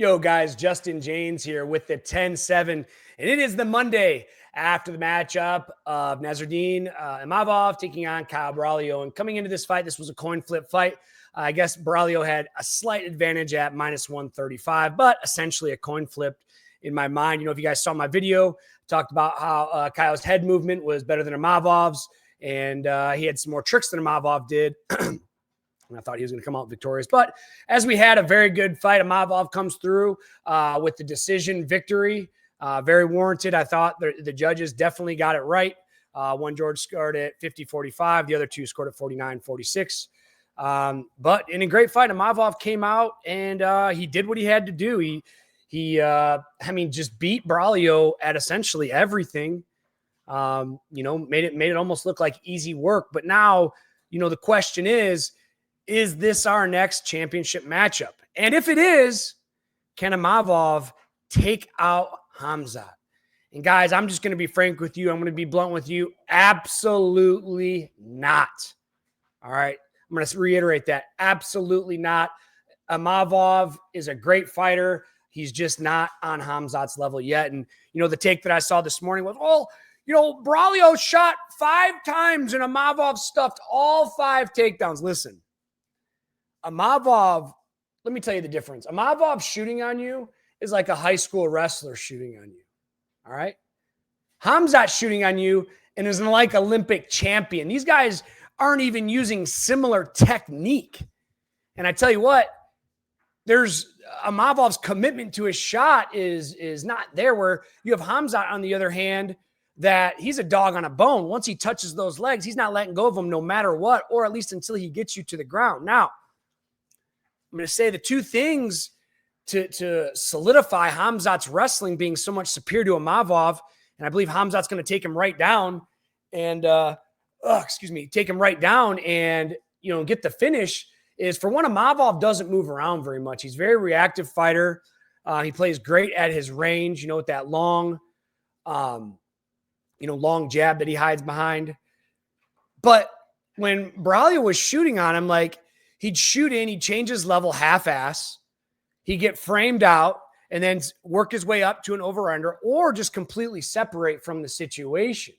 Yo, guys, Justin Jaynes here with the 10-7, and it is the Monday after the matchup of Nassourdine Imavov taking on Kyle Braulio. And coming into this fight, this was a coin flip fight. I guess Braulio had a slight advantage at -135, but essentially a coin flip in my mind. You know, if you guys saw my video, talked about how Kyle's head movement was better than Imavov's, and he had some more tricks than Imavov did. And I thought he was going to come out victorious. But as we had a very good fight, Imavov comes through with the decision victory. Very warranted. I thought the judges definitely got it right. One George scored at 50-45. The other two scored at 49-46. But in a great fight, Imavov came out and he did what he had to do. He just beat Braulio at essentially everything. Made it almost look like easy work. But now, the question is this our next championship matchup? And if it is, can Imavov take out Khamzat? And guys, I'm just going to be frank with you. I'm going to be blunt with you. Absolutely not. All right. I'm going to reiterate that. Absolutely not. Imavov is a great fighter. He's just not on Khamzat's level yet. And, the take that I saw this morning was, Braulio shot 5 times and Imavov stuffed all 5 takedowns. Listen. Imavov, let me tell you the difference. Imavov shooting on you is like a high school wrestler shooting on you. All right? Khamzat shooting on you and is like Olympic champion. These guys aren't even using similar technique. And I tell you what, there's Imavov's commitment to his shot is not there, where you have Khamzat on the other hand, that he's a dog on a bone. Once he touches those legs, he's not letting go of them no matter what, or at least until he gets you to the ground. Now, I'm going to say the two things to solidify Khamzat's wrestling being so much superior to Imavov, and I believe Khamzat's going to take him right down and, take him right down and, get the finish, is for one, Imavov doesn't move around very much. He's a very reactive fighter. He plays great at his range, with that long jab that he hides behind. But when Braulio was shooting on him, he'd shoot in, he'd change his level half-ass, he'd get framed out, and then work his way up to an over-under, or just completely separate from the situation.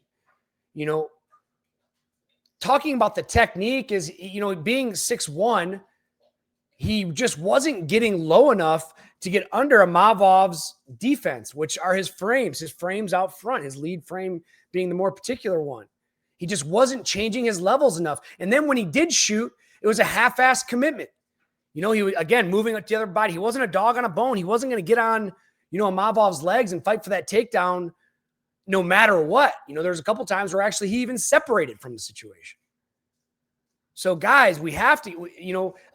Talking about the technique is, being 6'1", he just wasn't getting low enough to get under Imavov's defense, which are his frames out front, his lead frame being the more particular one. He just wasn't changing his levels enough. And then when he did shoot, it was a half-assed commitment. He was, again, moving up the other body. He wasn't a dog on a bone. He wasn't going to get on, Imavov's legs and fight for that takedown no matter what. There's a couple times where actually he even separated from the situation. So, guys, we have to,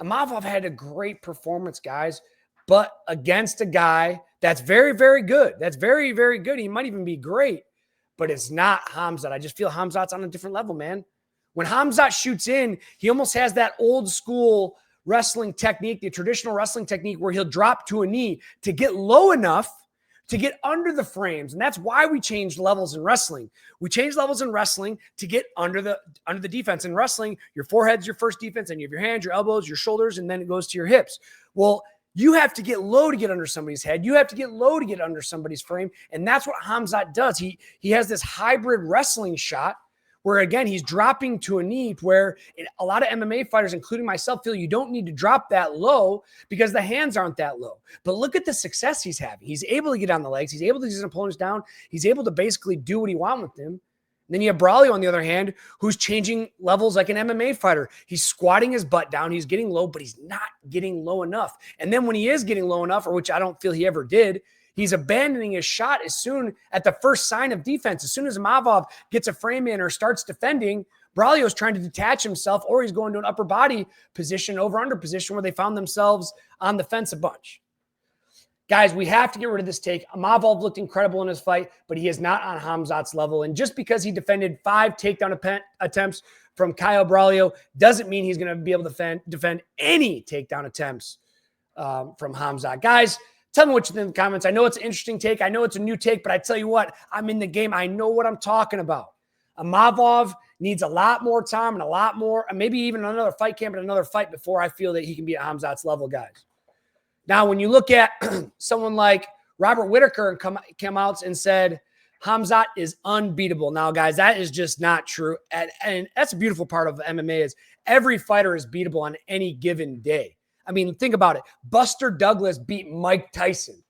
Imavov had a great performance, guys, but against a guy that's very, very good. That's very, very good. He might even be great, but it's not Khamzat. I just feel Khamzat's on a different level, man. When Khamzat shoots in, he almost has that old school wrestling technique, the traditional wrestling technique, where he'll drop to a knee to get low enough to get under the frames. And that's why we changed levels in wrestling. We changed levels in wrestling to get under the defense. In wrestling, your forehead's your first defense, and you have your hands, your elbows, your shoulders, and then it goes to your hips. Well, you have to get low to get under somebody's head. You have to get low to get under somebody's frame. And that's what Khamzat does. He has this hybrid wrestling shot where, again, he's dropping to a knee, where a lot of MMA fighters, including myself, feel you don't need to drop that low because the hands aren't that low. But look at the success he's having. He's able to get on the legs. He's able to get his opponents down. He's able to basically do what he wants with them. And then you have Braulio, on the other hand, who's changing levels like an MMA fighter. He's squatting his butt down. He's getting low, but he's not getting low enough. And then when he is getting low enough, or which I don't feel he ever did, he's abandoning his shot at the first sign of defense. As soon as Imavov gets a frame in or starts defending, Braulio's trying to detach himself, or he's going to an upper body position, over-under position, where they found themselves on the fence a bunch. Guys, we have to get rid of this take. Imavov looked incredible in his fight, but he is not on Khamzat's level. And just because he defended 5 takedown attempts from Kyle Braulio doesn't mean he's going to be able to defend any takedown attempts from Khamzat. Guys, tell me what you think in the comments. I know it's an interesting take. I know it's a new take, but I tell you what, I'm in the game. I know what I'm talking about. Imavov needs a lot more time and a lot more, and maybe even another fight camp and another fight before I feel that he can be at Khamzat's level, guys. Now, when you look at someone like Robert Whitaker and come out and said, Khamzat is unbeatable. Now, guys, that is just not true. And that's a beautiful part of MMA is every fighter is beatable on any given day. I mean, think about it. Buster Douglas beat Mike Tyson,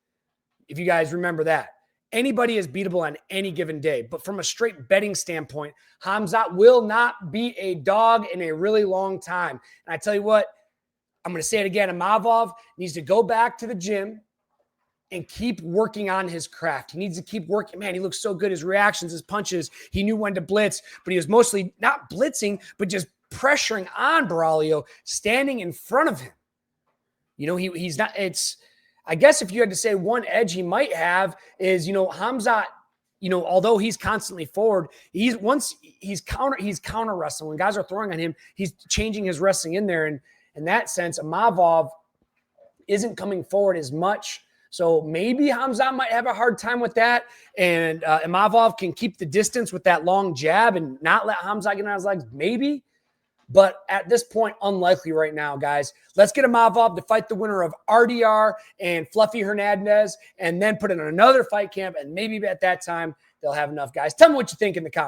if you guys remember that. Anybody is beatable on any given day. But from a straight betting standpoint, Khamzat will not be a dog in a really long time. And I tell you what, I'm going to say it again. Imavov needs to go back to the gym and keep working on his craft. He needs to keep working. Man, he looks so good. His reactions, his punches. He knew when to blitz, but he was mostly not blitzing, but just pressuring on Braulio, standing in front of him. You know, he's not, I guess if you had to say one edge he might have is, Khamzat, although he's constantly forward, he's counter wrestling. When guys are throwing on him, he's changing his wrestling in there. And in that sense, Imavov isn't coming forward as much. So maybe Khamzat might have a hard time with that. And Imavov can keep the distance with that long jab and not let Khamzat get on his legs. Maybe. But at this point, unlikely right now, guys. Let's get Imavov to fight the winner of RDR and Fluffy Hernandez and then put in another fight camp. And maybe at that time, they'll have enough, guys. Tell me what you think in the comments.